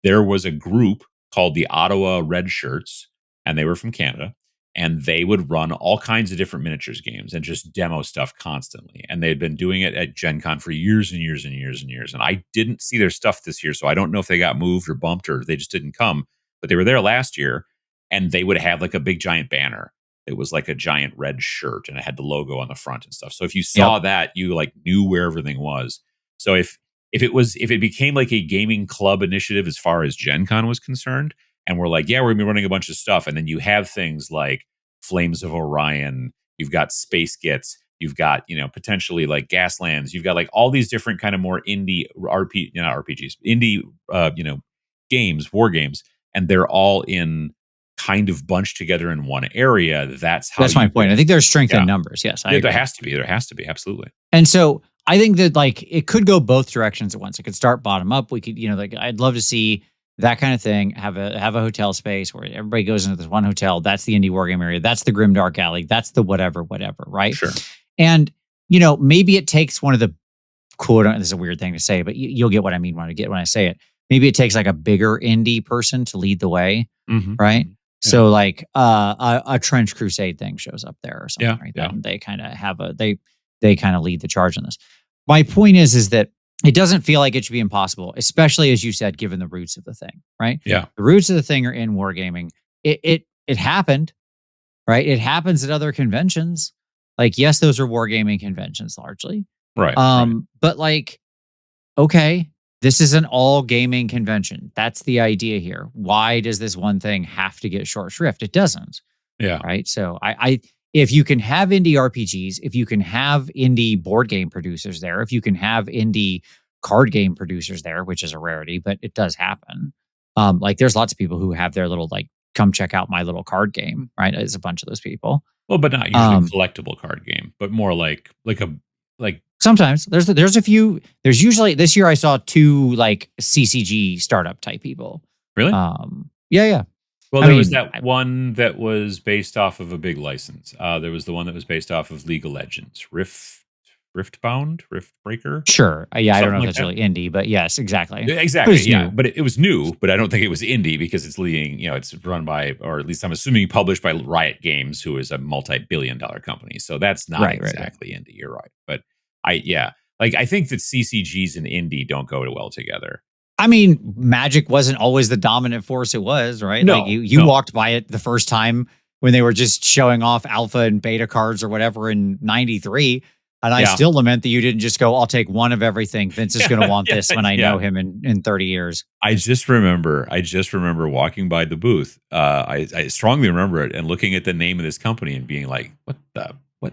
there was a group called the Ottawa Red Shirts, and they were from Canada. And they would run all kinds of different miniatures games and just demo stuff constantly. And they had been doing it at Gen Con for years and years and years and years. And I didn't see their stuff this year. So I don't know if they got moved or bumped or they just didn't come. But they were there last year and they would have like a big giant banner. It was like a giant red shirt and it had the logo on the front and stuff. So if you saw that, you like knew where everything was. So if it became like a gaming club initiative as far as Gen Con was concerned, and we're like, yeah, we're gonna be running a bunch of stuff, and then you have things like Flames of Orion, you've got Space Gits, you've got potentially like Gaslands, you've got like all these different kind of more indie not RPGs, indie games, war games, and they're all in kind of bunched together in one area. That's my point. I think there's strength in numbers. Yes, I agree. There has to be. There has to be. Absolutely. And so I think that like it could go both directions at once. It could start bottom up. We could, like I'd love to see that kind of thing. Have a hotel space where everybody goes into this one hotel. That's the indie wargame area. That's the Grimdark Alley. That's the whatever, right? Sure. And maybe it takes one of the quote. This is a weird thing to say, but you'll get what I mean when I say it. Maybe it takes like a bigger indie person to lead the way, right? Yeah. So like a Trench Crusade thing shows up there or something like that. And they kind of have they kind of lead the charge on this. My point is that it doesn't feel like it should be impossible, especially as you said, given the roots of the thing, right? Yeah. The roots of the thing are in wargaming. It happened, right? It happens at other conventions. Like, yes, those are wargaming conventions largely. Right. But like, okay, this is an all gaming convention. That's the idea here. Why does this one thing have to get short shrift? It doesn't. Yeah. Right. So if you can have indie RPGs, if you can have indie board game producers there, if you can have indie card game producers there, which is a rarity, but it does happen. Like there's lots of people who have their little like, come check out my little card game, right? There's a bunch of those people. Well, but not usually a collectible card game, but more like sometimes there's a few. There's usually this year I saw 2 like CCG startup type people. Really? Yeah. Well, there was that one that was based off of a big license. There was the one that was based off of League of Legends, Riftbound, Riftbreaker. Sure. Yeah, I don't know if that's really indie, but yes, exactly. Exactly. Yeah, but it was new, but I don't think it was indie because it's leading. It's run by, or at least I'm assuming published by Riot Games, who is a multi-billion-dollar company. So that's not exactly indie. You're right, but I think that CCGs and indie don't go well together. I mean, Magic wasn't always the dominant force it was, right? No, like you walked by it the first time when they were just showing off alpha and beta cards or whatever in 93. And I still lament that you didn't just go, I'll take one of everything. Vince is going to want this when I know him in 30 years. I just remember walking by the booth. I strongly remember it and looking at the name of this company and being like,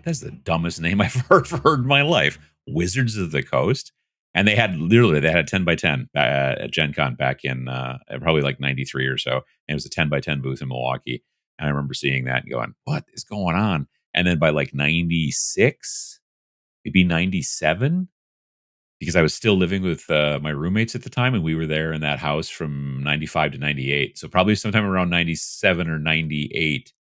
that's the dumbest name I've heard in my life. Wizards of the Coast. And they had a 10 by 10 at Gen Con back in probably like 93 or so. And it was a 10 by 10 booth in Milwaukee. And I remember seeing that and going, what is going on? And then by like 96, maybe 97, because I was still living with my roommates at the time. And we were there in that house from 95 to 98. So probably sometime around 97 or 98,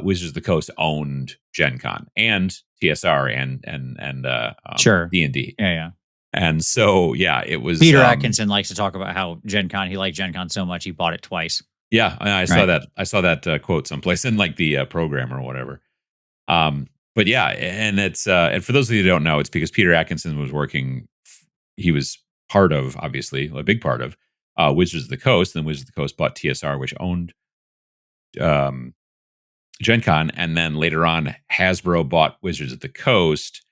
Wizards of the Coast owned Gen Con and TSR and sure. D&D. Yeah. And so, it was... Peter Atkinson likes to talk about how Gen Con, he liked Gen Con so much, he bought it twice. Yeah, I saw that. I saw that quote someplace in like the program or whatever. But yeah, and it's and for those of you who don't know, it's because Peter Atkinson was working. He was part of, obviously, a big part of Wizards of the Coast. And then Wizards of the Coast bought TSR, which owned Gen Con, and then later on, Hasbro bought Wizards of the Coast,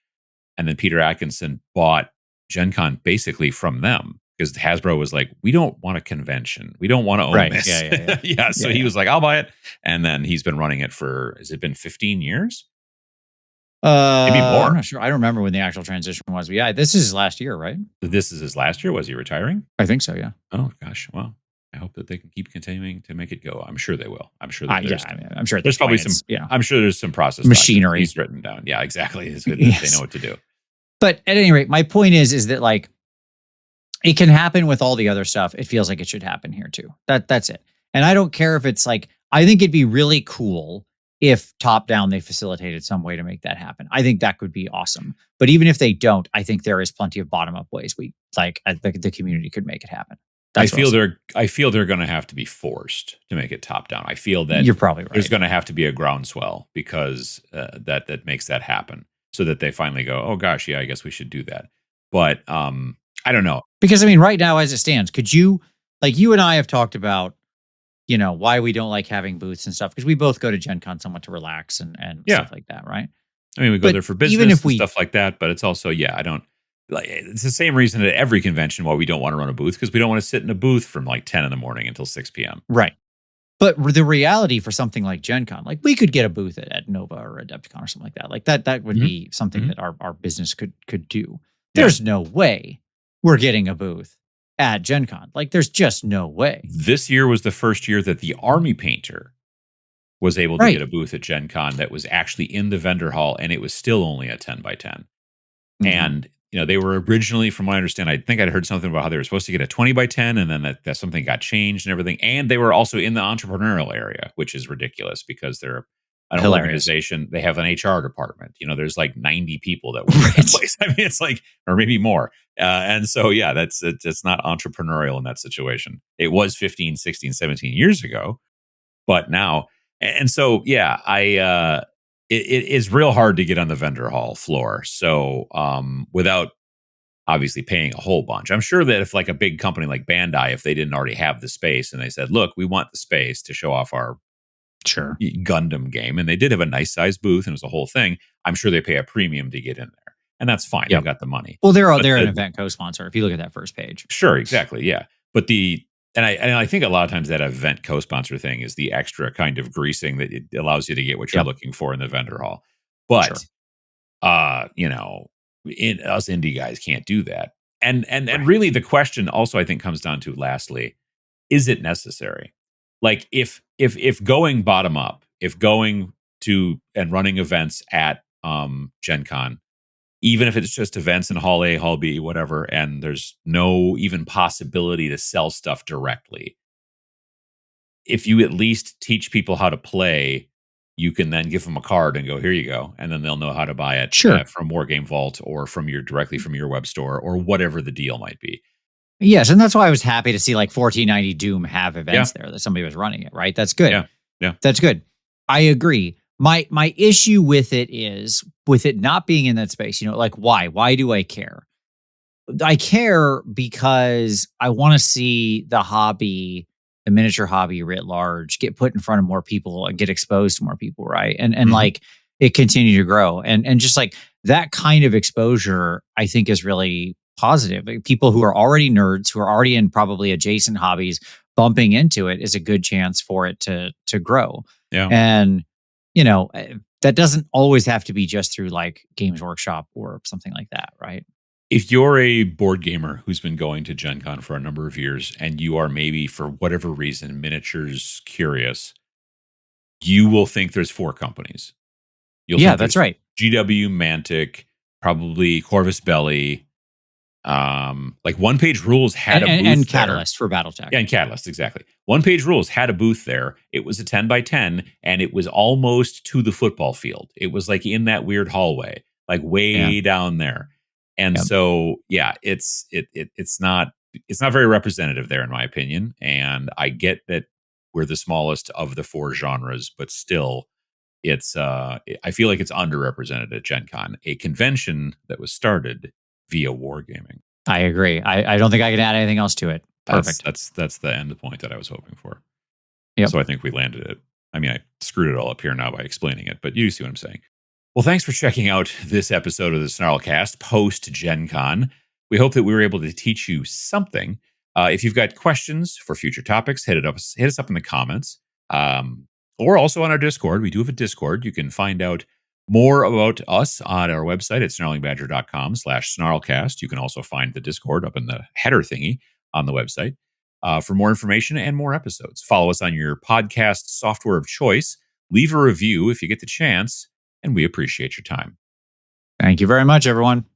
and then Peter Atkinson bought Gen Con basically from them because Hasbro was like, we don't want a convention. We don't want to own Right. this. Yeah. Yeah. So he was like, I'll buy it. And then he's been running it for, has it been 15 years? Maybe I'm more. not sure. I don't remember when the actual transition was, but yeah, this is his last year, right? This is his last year. Was he retiring? I think so. Yeah. Oh, gosh. Well, I hope that they can keep continuing to make it go. I'm sure they will. I'm sure that Yeah. I mean, I'm sure at there's this probably point some, it's, I'm sure there's some process machinery he's written down. Yeah, exactly. It's good that they Yes. know what to do. But at any rate, my point is that like it can happen with all the other stuff. It feels like it should happen here too. That's it. And I don't care if it's like, I think it'd be really cool if top down they facilitated some way to make that happen. I think that could be awesome. But even if they don't, I think there is plenty of bottom up ways the community could make it happen. I feel they're going to have to be forced to make it top down. I feel that you're probably right. There's going to have to be a groundswell because that makes that happen, so that they finally go, oh gosh, yeah, I guess we should do that. But I don't know, because I mean, right now as it stands, could you, like, you and I have talked about, why we don't like having booths and stuff, because we both go to Gen Con somewhat to relax and stuff like that, right? I mean, we go But there for business even if and stuff like that, but it's also, I don't like, it's the same reason at every convention why we don't want to run a booth, because we don't want to sit in a booth from like 10 in the morning until 6 p.m. Right. But the reality for something like Gen Con, like we could get a booth at Nova or Adepticon or something like that. Like that would be something that our business could do. There's no way we're getting a booth at Gen Con. Like there's just no way. This year was the first year that the Army Painter was able to get a booth at Gen Con that was actually in the vendor hall, and it was still only a 10 by 10. And they were originally, from what I understand, I think I'd heard something about how they were supposed to get a 20 by 10, and then that something got changed and everything. And they were also in the entrepreneurial area, which is ridiculous because they're an organization. They have an HR department. There's like 90 people that work at that place. I mean, it's like, or maybe more. And so, it's not entrepreneurial in that situation. It was 15, 16, 17 years ago, but now, and so, it is real hard to get on the vendor hall floor. So without obviously paying a whole bunch, I'm sure that if like a big company like Bandai, if they didn't already have the space and they said, look, we want the space to show off our Gundam game, and they did have a nice sized booth and it was a whole thing, I'm sure they pay a premium to get in there. And that's fine. They've got the money. Well, they're an event co-sponsor. If you look at that first page. Sure, exactly. Yeah. But I think a lot of times that event co-sponsor thing is the extra kind of greasing that it allows you to get what you're looking for in the vendor hall. But, us indie guys can't do that. And really the question also, I think, comes down to, lastly, is it necessary? Like if going bottom up, if going to and running events at Gen Con, even if it's just events in Hall A, Hall B, whatever, and there's no even possibility to sell stuff directly, if you at least teach people how to play, you can then give them a card and go, here you go. And then they'll know how to buy it from Wargame Vault or directly from your web store or whatever the deal might be. Yes, and that's why I was happy to see like 1490 Doom have events there that somebody was running it, right? That's good. Yeah. That's good. I agree. My issue with it is with it not being in that space, like why? Why do I care? I care because I want to see the hobby, the miniature hobby writ large, get put in front of more people and get exposed to more people, right? And like it continue to grow. And just like that kind of exposure, I think is really positive. Like, people who are already nerds, who are already in probably adjacent hobbies, bumping into it is a good chance for it to grow. Yeah. And that doesn't always have to be just through like Games Workshop or something like that, right? If you're a board gamer who's been going to Gen Con for a number of years and you are maybe for whatever reason miniatures curious, you will think there's 4 companies. That's right. GW, Mantic, probably Corvus Belli. Like One Page Rules had a booth and Catalyst for BattleTech. Yeah, and Catalyst, exactly. One Page Rules had a booth there. It was a 10 by 10, and it was almost to the football field. It was like in that weird hallway, like way down there. And so, it's not very representative there, in my opinion. And I get that we're the smallest of the 4 genres, but still, it's I feel like it's underrepresented at Gen Con, a convention that was started via Wargaming. I agree. I don't think I can add anything else to it. Perfect. That's the end point that I was hoping for. Yep. So I think we landed it. I mean, I screwed it all up here now by explaining it, but you see what I'm saying. Well, thanks for checking out this episode of the SNARLcast post Gen Con. We hope that we were able to teach you something. If you've got questions for future topics, hit us up in the comments, or also on our Discord. We do have a Discord. You can find out more about us on our website at snarlingbadger.com/snarlcast. You can also find the Discord up in the header thingy on the website for more information and more episodes. Follow us on your podcast software of choice. Leave a review if you get the chance, and we appreciate your time. Thank you very much, everyone.